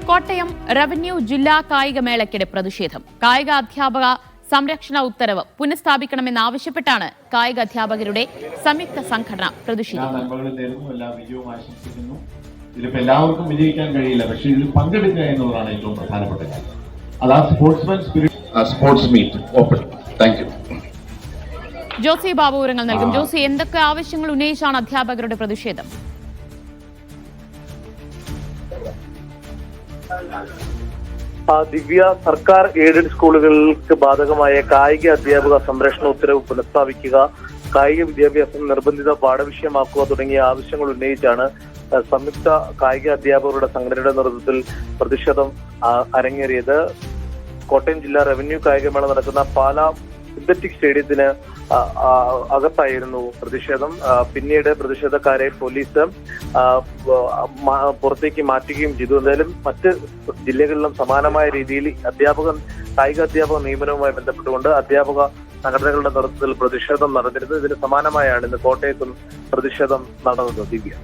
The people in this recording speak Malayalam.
കോട്ടയം റവന്യൂ ജില്ലാ കായികമേളയ്ക്കിടെ പ്രതിഷേധം. കായിക അധ്യാപക സംരക്ഷണ ഉത്തരവ് പുനഃസ്ഥാപിക്കണമെന്നാവശ്യപ്പെട്ടാണ് കായിക അധ്യാപകരുടെ സംയുക്ത സംഘടന പ്രതിഷേധിക്കുന്നത്. ഇതിലിപ്പോൾ എല്ലാവർക്കും വിജയിക്കാൻ കഴിയില്ല, പക്ഷേ ഇതിൽ പങ്കെടുക്കുക എന്നുള്ളതാണ് ഏറ്റവും പ്രധാനപ്പെട്ട കാര്യം. അതാ sportsman spirit. Sports meet open. Thank you. Josy Babu വിവരങ്ങൾ നൽകും. ജോസി, എന്തൊക്കെ ആവശ്യങ്ങൾ ഉന്നയിച്ചാണ് അധ്യാപകരുടെ പ്രതിഷേധം? ദിവ്യ, സർക്കാർ എയ്ഡഡ് സ്കൂളുകൾക്ക് ബാധകമായ കായിക അധ്യാപക സംരക്ഷണ ഉത്തരവ് പുനഃസ്ഥാപിക്കുക, കായിക വിദ്യാഭ്യാസം നിർബന്ധിത പാഠവിഷയമാക്കുക തുടങ്ങിയ ആവശ്യങ്ങൾ ഉന്നയിച്ചാണ് സംയുക്ത കായിക അധ്യാപകരുടെ സംഘടനയുടെ നേതൃത്വത്തിൽ പ്രതിഷേധം അരങ്ങേറിയത്. കോട്ടയം ജില്ലാ റവന്യൂ കായികമേള നടക്കുന്ന പാലാ സിന്തറ്റിക് സ്റ്റേഡിയത്തിന് അകത്തായിരുന്നു പ്രതിഷേധം. പിന്നീട് പ്രതിഷേധക്കാരെ പോലീസ് പുറത്തേക്ക് മാറ്റുകയും ചെയ്തു. എന്തായാലും മറ്റ് ജില്ലകളിലും സമാനമായ രീതിയിൽ കായിക അധ്യാപക നിയമനവുമായി ബന്ധപ്പെട്ടുകൊണ്ട് അധ്യാപക സംഘടനകളുടെ നേതൃത്വത്തിൽ പ്രതിഷേധം നടന്നിരുന്നു. ഇതിന് സമാനമായാണ് ഇന്ന് കോട്ടയത്തും പ്രതിഷേധം നടന്നത്. ദിവ്യ.